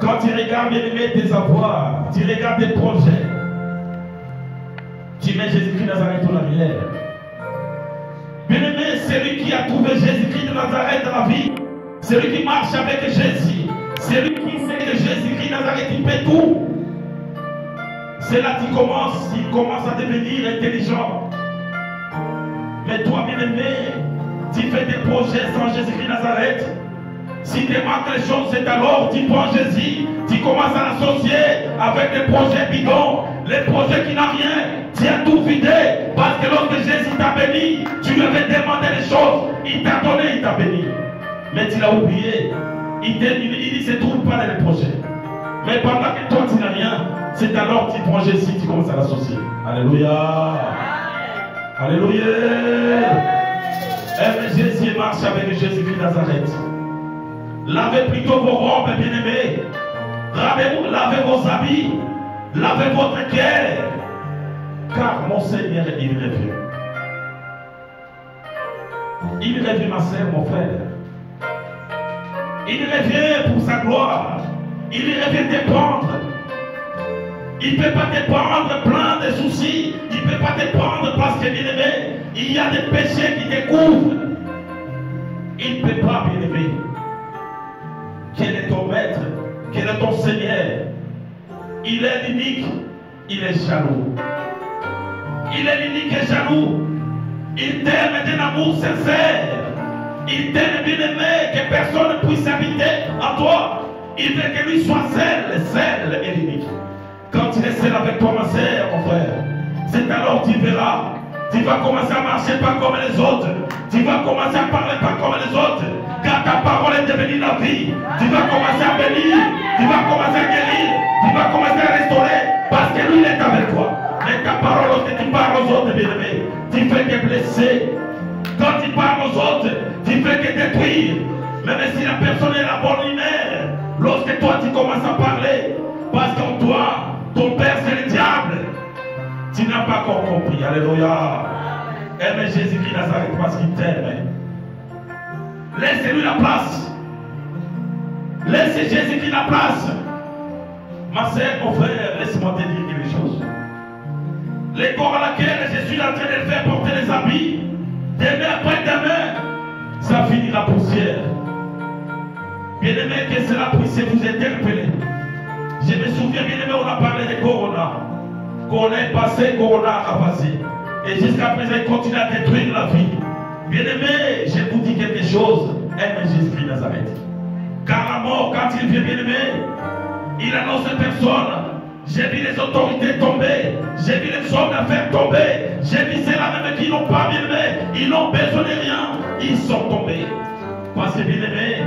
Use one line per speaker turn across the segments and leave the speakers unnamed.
Quand tu regardes, bien aimé, tes avoirs, tu regardes tes projets, tu mets Jésus-Christ de Nazareth en arrière. Bien aimé, celui qui a trouvé Jésus-Christ de Nazareth dans la vie, celui qui marche avec Jésus, celui qui sait que Jésus-Christ de Nazareth, il fait tout. C'est là qu'il commence à devenir intelligent. Mais toi, bien aimé, tu fais des projets sans Jésus-Christ de Nazareth. Si tu manques les choses, c'est alors tu prends Jésus, tu commences à l'associer avec des projets bidons, les projets qui n'ont rien. Tu as tout vidé, parce que lorsque Jésus t'a béni, tu lui avais demandé des choses, il t'a donné, il t'a béni. Mais tu l'as oublié. Il ne se trouve pas dans les projets. Mais pendant que toi tu n'as rien, c'est alors que tu prends Jésus, tu commences à l'associer. Alléluia. Alléluia. Aime Jésus et marche avec Jésus-Christ de Nazareth. Lavez plutôt vos robes, bien-aimés. Lavez vos habits. Lavez votre cœur. Car mon Seigneur, il revient. Il revient, ma sœur, mon frère. Il revient pour sa gloire. Il revient te prendre. Il ne peut pas te prendre plein de soucis. Il ne peut pas te prendre parce que, bien-aimé, il y a des péchés qui te couvrent. Il ne peut pas, bien-aimé. Quel est ton maître? Quel est ton Seigneur? Il est l'unique. Il est jaloux. Il est l'unique et jaloux. Il t'aime d'un amour sincère. Il t'aime, bien-aimé, que personne ne puisse habiter en toi. Il veut que lui soit seul et l'unique. Quand il est seul avec toi, ma sœur, mon frère, c'est alors que tu verras. Tu vas commencer à marcher pas comme les autres. Tu vas commencer à parler pas comme les autres. Car ta parole est devenue la vie. Tu vas commencer à bénir. Tu vas commencer à guérir. Tu vas commencer à restaurer. Parce que lui, il est avec toi. Mais ta parole, lorsque tu parles aux autres, bien-aimés, tu fais que blesser. Quand tu parles aux autres, tu fais que détruire. Même si la personne est la bonne humeur, lorsque toi tu commences à parler, parce qu'en toi, ton père c'est le diable, tu n'as pas encore compris. Alléluia. Aime Jésus-Christ Nazareth parce qu'il t'aime. Laissez-lui la place. Laissez Jésus-Christ la place. Ma sœur, mon frère, laisse-moi te dire quelque chose. Les corps à laquelle je suis en train de faire porter les habits, demain après demain, ça finira poussière. Bien-aimé, que cela puisse vous interpeller. Je me souviens, bien-aimé, on a parlé de Corona. Corona est passé, Corona a passé. Et jusqu'à présent, il continue à détruire la vie. Bien-aimé, je vous dis quelque chose. Aime Jésus-Christ de Nazareth. Car la mort, quand il vient, bien-aimé, il annonce personne. J'ai vu les autorités tomber. J'ai vu les hommes d'affaires tomber. J'ai vu ceux-là même qui n'ont pas, bien-aimé. Ils n'ont besoin de rien. Ils sont tombés. Parce que, bien-aimé,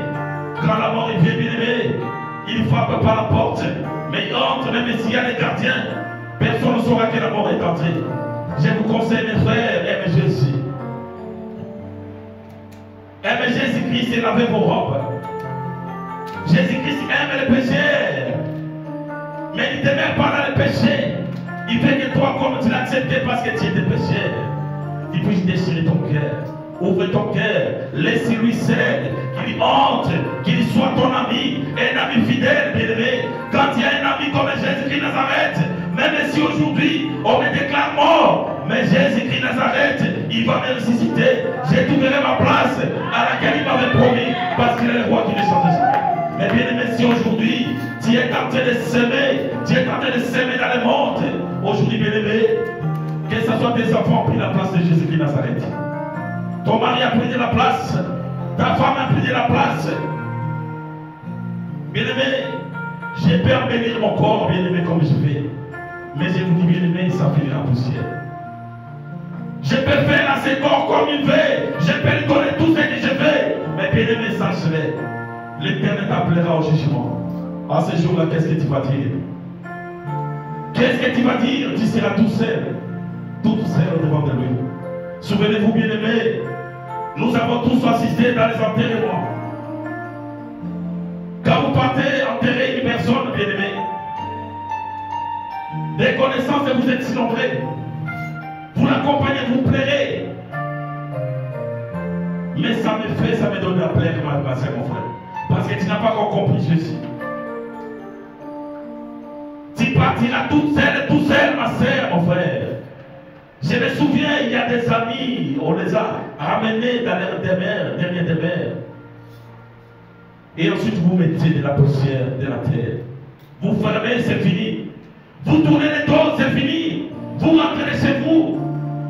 quand la mort vient, bien-aimé, il frappe par la porte. Mais il entre, même s'il y a des gardiens, personne ne saura que la mort est entrée. Je vous conseille, mes frères, aimez Jésus. Aimez Jésus-Christ et lavez vos robes. Jésus-Christ aime les pécheurs. Mais il ne te met pas dans les péchés. Il veut que toi, comme tu l'as accepté parce que tu es des pécheurs, tu puisses déchirer ton cœur. Ouvre ton cœur, laisse-lui seul, qu'il entre, qu'il soit ton ami, un ami fidèle, bien-aimé. Quand il y a un ami comme Jésus-Christ de Nazareth, même si aujourd'hui on me déclare mort, mais Jésus-Christ de Nazareth, il va me ressusciter. J'ai trouvé ma place à laquelle il m'avait promis, parce qu'il est le roi qui ne change jamais. Mais bien-aimé, si aujourd'hui tu es en train de s'aimer, tu es en train de s'aimer dans le monde, aujourd'hui, bien-aimé, que ce soit tes enfants ont pris la place de Jésus-Christ de Nazareth. Ton mari a pris de la place. Ta femme a pris de la place. Bien-aimé, j'ai peur de bénir mon corps, bien-aimé, comme je fais. Mais je vous dis, bien-aimé, ça finira en poussière. Je peux faire à ce corps comme il veut. Je peux lui donner tout ce que je veux. Mais bien-aimé, sache-le. L'Éternel t'appellera au jugement. À ce jour-là, qu'est-ce que tu vas dire? Qu'est-ce que tu vas dire? Tu seras tout seul. Tout seul devant de lui. Souvenez-vous, bien-aimés, nous avons tous assisté dans les enterrements. Quand vous partez enterrer une personne, bien-aimée, des connaissances et vous êtes silombrés, vous l'accompagnez, vous plairez. Mais ça me donne la plaie, ma soeur, mon frère. Parce que tu n'as pas encore compris Jésus. partira toute seule, ma sœur, mon frère. Je me souviens, il y a des amis, on les a ramenés dans leur dernière demeure. Et ensuite, vous mettez de la poussière de la terre. Vous fermez, c'est fini. Vous tournez les dos, c'est fini. Vous rentrez chez vous.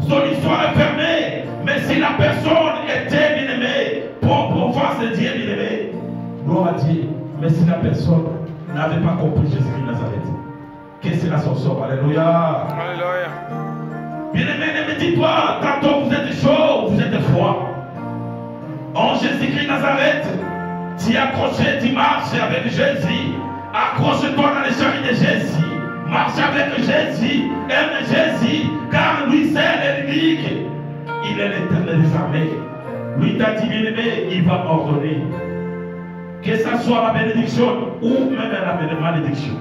Son histoire est fermée. Mais si la personne était bien-aimée, pour face de Dieu bien-aimé, gloire à Dieu. Mais si la personne n'avait pas compris Jésus-Christ de Nazareth, qu'est-ce que son sort? Alléluia.
Alléluia.
Bien-aimé, ne me dites pas, tantôt vous êtes chaud, vous êtes froid. En Jésus-Christ de Nazareth, tu es accroché, tu marches avec Jésus. Accroche-toi dans les chariots de Jésus. Marche avec Jésus. Aime Jésus. Car lui seul est l'unique. Il est l'éternel des armées. Lui t'a dit, bien-aimé, il va ordonner. Que ce soit la bénédiction ou même la malédiction.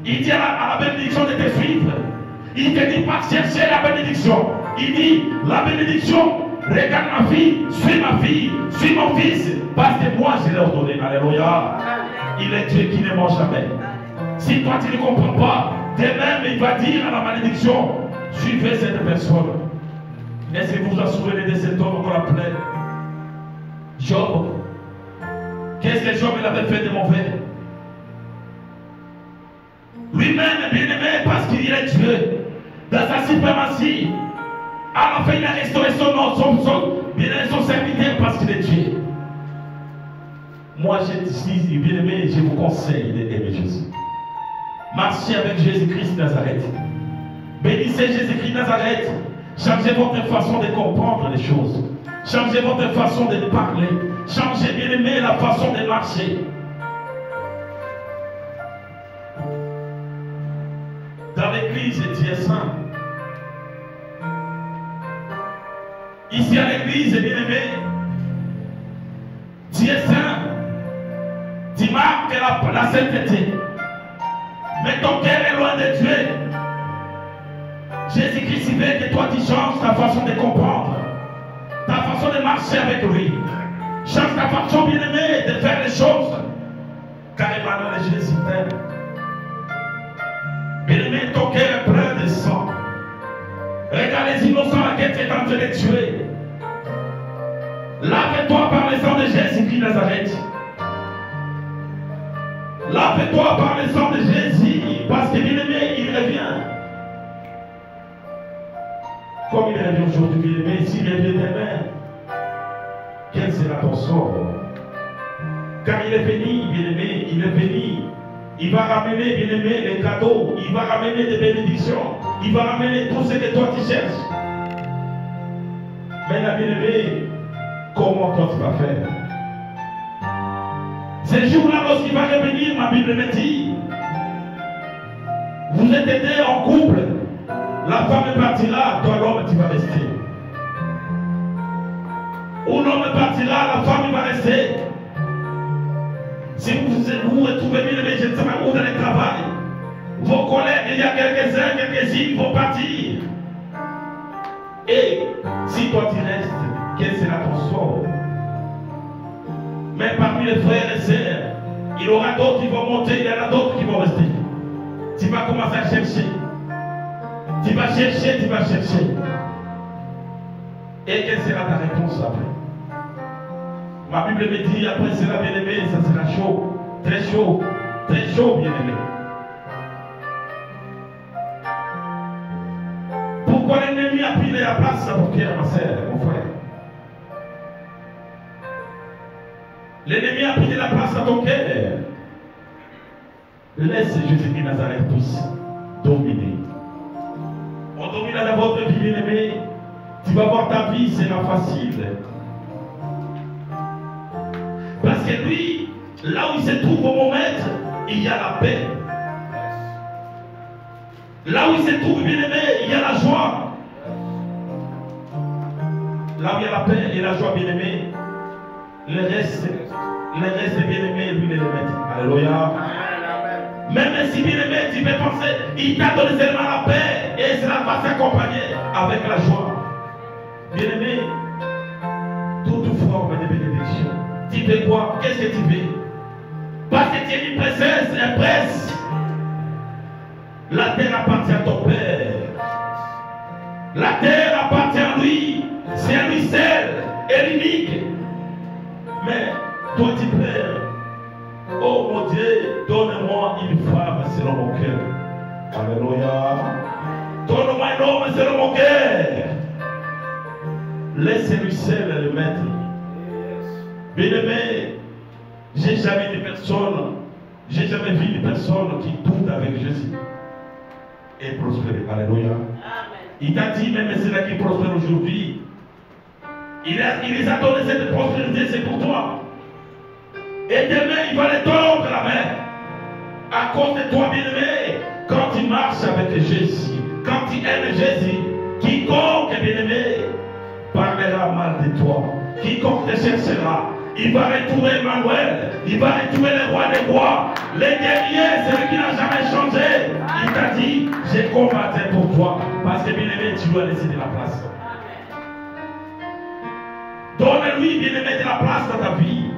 Il dit à la bénédiction de te suivre. Il ne te dit pas chercher la bénédiction. Il dit la bénédiction. Regarde ma fille, suis ma fille, suis mon fils, parce que moi je l'ai ordonné. Alléluia. Il est Dieu qui ne ment jamais. Si toi tu ne comprends pas, demain il va dire à la malédiction, suivez cette personne. Est-ce que vous vous souvenez de cet homme qu'on appelait Job? Qu'est-ce que Job il avait fait de mauvais? Lui-même bien-aimé parce qu'il est Dieu, dans sa suprématie. À la fin, il a restauré son nom, son serviteur parce qu'il est Dieu. Moi, je dis, bien-aimé, je vous conseille d'aimer Jésus. Marchez avec Jésus-Christ de Nazareth. Bénissez Jésus-Christ de Nazareth. Changez votre façon de comprendre les choses. Changez votre façon de parler. Changez, bien-aimé, la façon de marcher. Dans l'église, Dieu est saint. Ici à l'église, bien-aimé, Dieu est saint. Tu marques la sainteté. Mais ton cœur est loin de Dieu. Jésus-Christ veut que toi tu changes ta façon de comprendre, ta façon de marcher avec lui. Change ta façon, bien-aimé, de faire les choses. Car Emmanuel et Jésus t'aime. Bien-aimé, ton cœur est plein de sang. Regarde les innocents à laquelle tu es en train de tuer. Lave-toi par le sang de Jésus-Christ de Nazareth. Lave-toi par le sang de Jésus, parce que bien-aimé, il revient. Comme il revient aujourd'hui, bien-aimé, s'il revient demain, quel sera ton sort? Car il est béni, bien-aimé, il est béni. Il va ramener, bien-aimé, les cadeaux. Il va ramener des bénédictions. Il va ramener tout ce que toi tu cherches. Mais la bien-aimé, comment toi tu vas faire? Ce jour-là, lorsqu'il va revenir, ma Bible me dit, vous êtes aidés en couple, la femme partira, toi l'homme tu vas rester. Ou l'homme partira, la femme va rester. Si vous vous retrouvez bien, je ne sais pas où dans le travail, vos collègues, il y a quelques-uns, quelques-unes vont partir. Et si toi tu restes, quel sera ton sort? Mais parmi les frères et sœurs, il y aura d'autres qui vont monter, il y en a d'autres qui vont rester. Tu vas commencer à chercher. Tu vas chercher, tu vas chercher. Et quelle sera ta réponse après? Ma Bible me dit, après cela, bien-aimé, ça sera chaud, très bien-aimé. Pourquoi l'ennemi a pris la place à mon cœur, ma soeur, mon frère? L'ennemi a pris la place à ton cœur. Laisse Jésus-Christ Nazareth tous dominer. On domine dans votre vie, bien-aimé. Tu vas voir ta vie, c'est pas facile. Parce que lui, là où il se trouve au moment, il y a la paix. Là où il se trouve, bien-aimé, il y a la joie. Là où il y a la paix et la joie, bien-aimé, le reste, bien-aimé, lui, il le met. Alléluia. Même si, bien-aimé, tu peux penser, il t'a donné seulement la paix et cela va s'accompagner avec la joie. Bien-aimé, toute forme de bénédiction. Tu veux quoi? Qu'est-ce que tu veux? Parce que tu es une princesse, un prince. La terre appartient à ton Père. La terre appartient à lui. C'est à lui seul et l'unique. Mais toi tu pères, oh mon Dieu, donne-moi une femme selon mon cœur. Alléluia. Donne-moi un homme selon mon cœur. Laissez-lui seul le maître. Bien-aimé, j'ai jamais vu une personne qui doute avec Jésus et prospérer. Alléluia. Il t'a dit, même ceux-là qui prospèrent aujourd'hui, il les a donné cette prospérité, c'est pour toi. Et demain, il va les tordre la main. À cause de toi, bien-aimé, quand tu marches avec Jésus, quand tu aimes Jésus, quiconque, bien-aimé, parlera mal de toi. Quiconque te cherchera, il va retrouver Emmanuel, il va retrouver le roi des rois, les guerriers, celui qui n'a jamais changé. Il t'a dit, j'ai combattu pour toi, parce que bien-aimé, tu dois laisser de la place. Donne-lui, bien-aimé, de la place dans ta vie.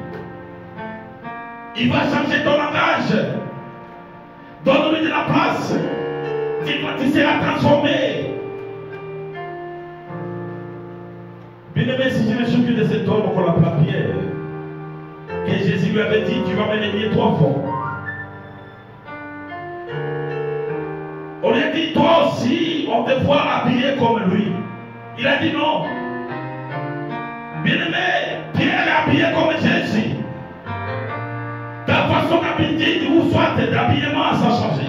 Il va changer ton langage. Donne-lui de la place. Tu seras transformé. Bien-aimé, si je me souviens de cet homme qu'on l'appelle Pierre, que Jésus lui avait dit, tu vas me renier 3 fois. On lui a dit, toi aussi, on te voit habillé comme lui. Il a dit non. Bien-aimé, Pierre est habillé comme Jésus. Ta façon d'habiter ou soit d'habillement, ça a changé.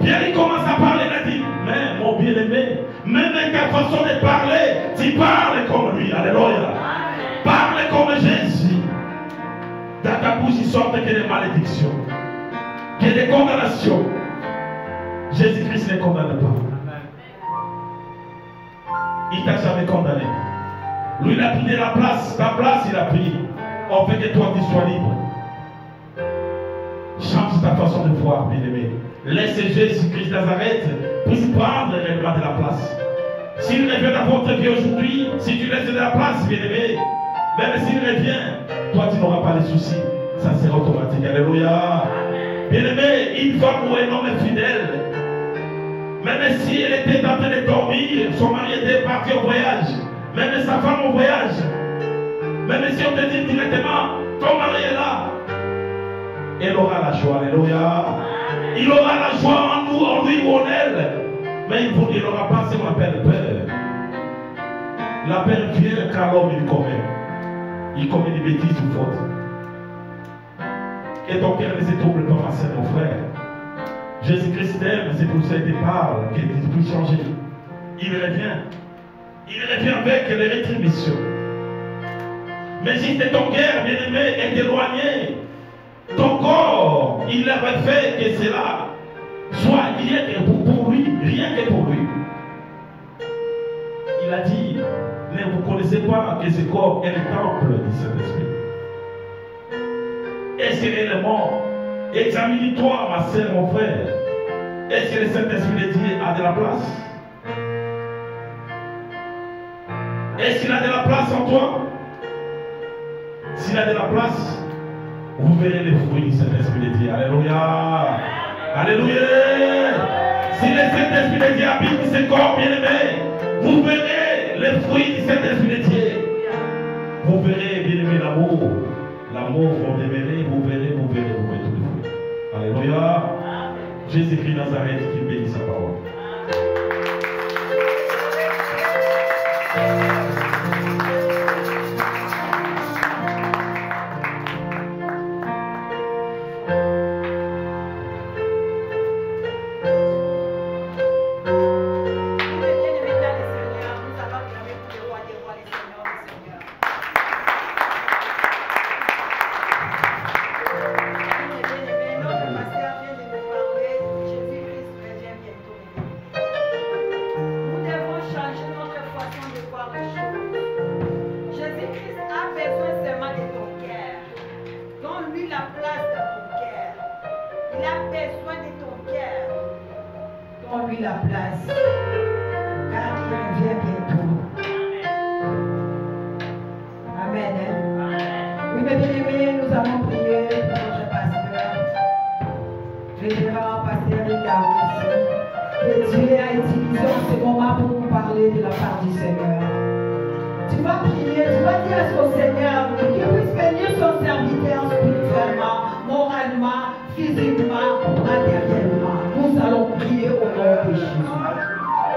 Pierre il commence à parler, il a dit, mais mon bien-aimé, même avec ta façon de parler, tu parles comme lui. Alléluia. Parle comme Jésus. Dans ta bouche, il sort que des malédictions, que des condamnations. Jésus-Christ ne condamne pas. Il t'a jamais condamné. Lui, il a pris de la place. Ta place, il a pris. On fait que toi, tu sois libre. Change ta façon de voir, bien-aimé. Laisse Jésus-Christ Nazareth puisse prendre réellement de la place. S'il revient dans votre vie aujourd'hui, si tu laisses de la place, bien-aimé, même s'il revient, toi, tu n'auras pas de soucis. Ça sera automatique. Alléluia. Bien-aimé, une femme ou un homme fidèle, même si elle était en train de dormir, son mari était parti au voyage, même sa femme au voyage, même si on te dit directement, ton mari est là, elle aura la joie. Alléluia. Il aura la joie en nous, en lui ou en elle. Mais il n'aura pas ce qu'on appelle peur. La peur vient car l'homme il commet. Il commet des bêtises ou fautes. Et ton cœur ne se trouble pas, ma sœur, mon frère. Jésus-Christ t'aime, c'est pour ça qu'il te parle, qu'il puisse changer. Il revient. Il revient avec les rétributions. Mais si ton cœur, bien-aimé, est éloigné, ton corps, il avait fait que cela soit rien que pour lui, rien que pour lui. Il a dit, ne vous connaissez pas que ce corps est le temple du Saint-Esprit. Est-ce que réellement, examine-toi, ma soeur, mon frère, est-ce que le Saint-Esprit de Dieu a de la place? Est-ce qu'il a de la place en toi? S'il a de la place, vous verrez les fruits du Saint-Esprit de Dieu. Alléluia. Alléluia. Si le Saint-Esprit de Dieu habite ce corps bien-aimé, vous verrez les fruits du Saint-Esprit de Dieu. Vous verrez, bien-aimé, l'amour. L'amour, vous verrez, vous verrez tous les fruits. Alléluia. Jésus-Christ Nazareth qui bénit sa parole.
Nous allons prier pour notre pasteur, révérend prier de la part du Seigneur. Tu vas prier, tu vas dire à son Seigneur que Dieu puisse bénir son serviteur spirituellement, moralement, physiquement, matériellement. Nous allons prier au nom de Jésus.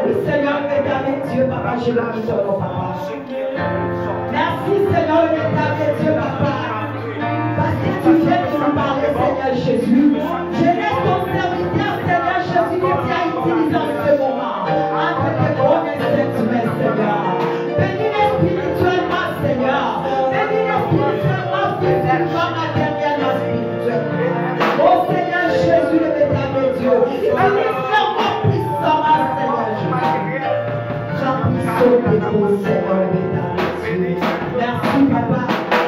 Oui, Seigneur, éternel Dieu, Papa, je bénis ton nom, Papa. Merci, Seigneur, éternel Dieu, Papa. Parce que tu viens de nous parler, Seigneur Jésus. Je laisse ton serviteur, Seigneur Jésus, qui t'a utilisé en ce moment. Entre tes grands instruments, Seigneur. Bénis-les spirituellement, Seigneur. Bénis-les spirituellement, physiquement, matériellement, spirituellement. Oh Seigneur Jésus, le éternel Dieu. Utilise-le puissamment, Seigneur Jésus. Remplissons tes beaux, Seigneur, le éternel Dieu. Merci, Papa.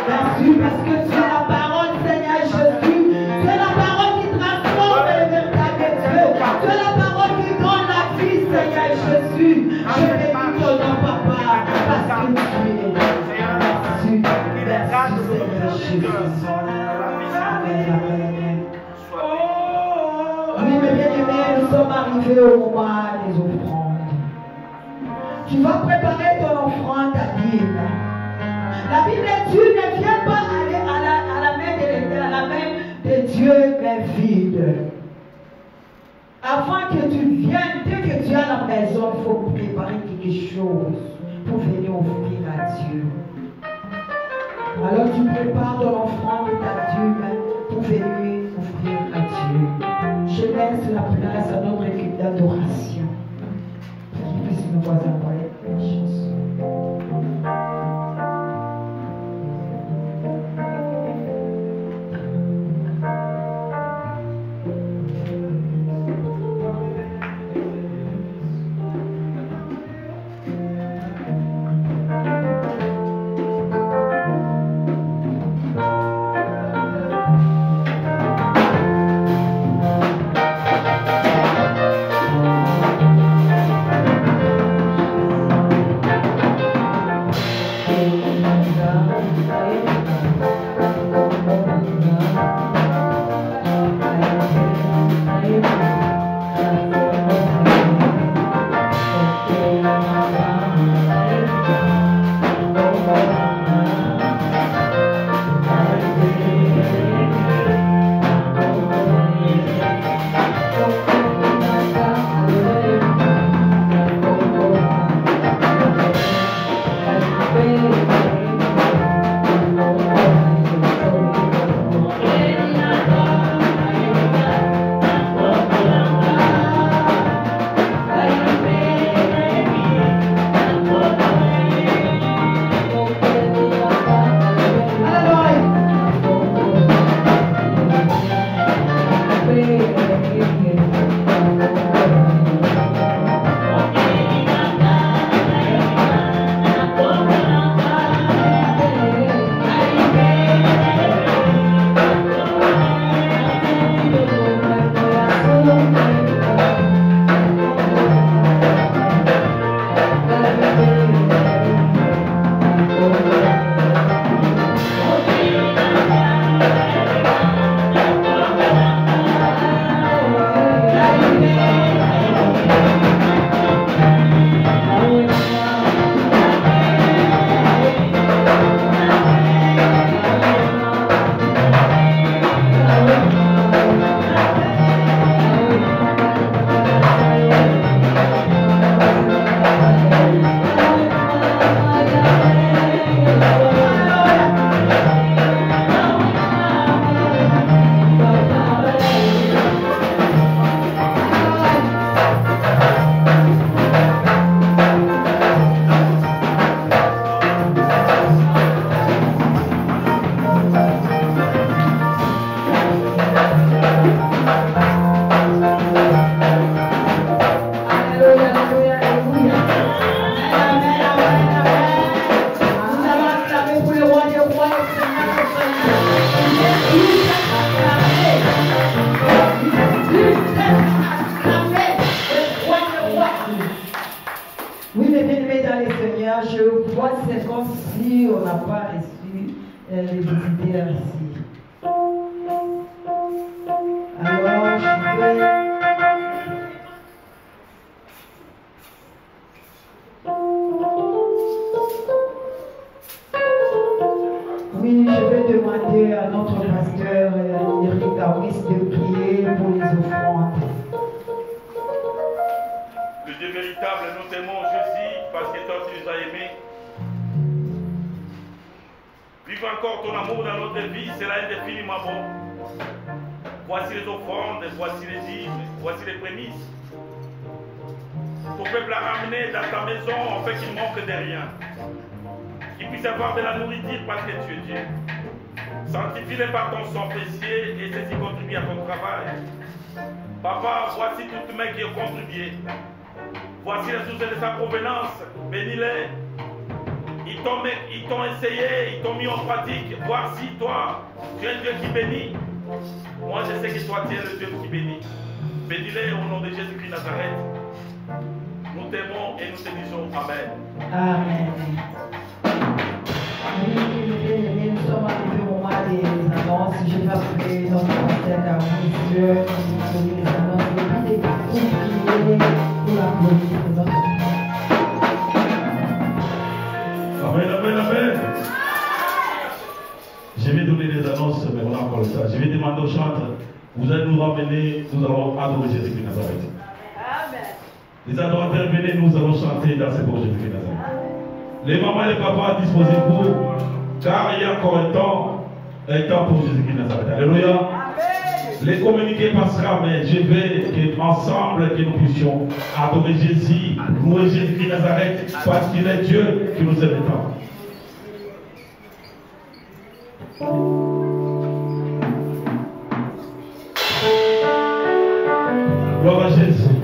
Merci parce que tu es la parole, Seigneur Jésus. Tu es la parole qui transforme le véritable Dieu. Tu es la parole qui donne la vie, Seigneur Jésus. Je bénis ton nom, Papa, parce que tu es. Merci, merci, Seigneur Jésus. Amen, amen. Oui, mes bien-aimés, nous sommes arrivés au moment des offrandes. Tu vas préparer ton offrande à Dieu. La Bible dit, ne viens pas aller à la main de Dieu, mais vide. Avant que tu viennes, dès que tu es à la maison, il faut préparer quelque chose pour venir offrir à Dieu. Alors tu prépares ton offrande à Dieu pour venir offrir à Dieu. Je laisse la place à notre équipe d'adoration pour qu'ils puissent nous envoyer les choses. puisse de prier pour les offrandes.
Le Dieu véritable, nous t'aimons Jésus parce que toi tu nous as aimés. Vive encore ton amour dans notre vie, cela est infiniment bon. Voici les offrandes, voici les dîmes, voici les prémices. Ton peuple a ramené dans ta maison afin qu'il manque de rien. Qu'il puisse avoir de la nourriture parce que tu es Dieu. Sanctifie-les par ton sang précieux et ceci contribue à ton travail. Papa, voici toutes mains qui ont contribué. Voici la source de sa provenance. Bénis-les. Ils t'ont essayé, ils t'ont mis en pratique. Voici toi, tu es un Dieu qui bénit. Moi je sais que toi tu es le Dieu qui bénit. Bénis-les au nom de Jésus-Christ Nazareth. Nous t'aimons et nous te disons Amen.
Amen. Nous sommes arrivés au moment des annonces. Je vais appeler notre pasteur à Dieu. Nous donner les annonces de vie pour prier pour la gloire de notre vie.
Amen, amen, amen. Je vais donner des annonces, mais on a encore le temps. Je vais demander au chantre, vous allez nous ramener, nous allons adorer Jésus-Christ Nazareth.
Amen.
Les adorateurs, venez, nous allons chanter dans ce beau Jésus-Christ Nazareth. Les mamans et les papas, disposez-vous, car il y a encore un temps pour Jésus-Christ Nazareth. Alléluia. Amen. Les communiqués passera, mais je veux qu'ensemble, que nous puissions adorer Jésus, louer Jésus-Christ Nazareth, parce qu'il est Dieu qui nous aime tant. Gloire à Jésus.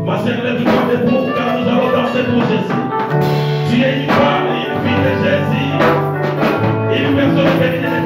Ma sœur, lève-toi debout, car nous allons danser pour Jésus. Tu es une femme, une fille de Jésus, une personne bénie de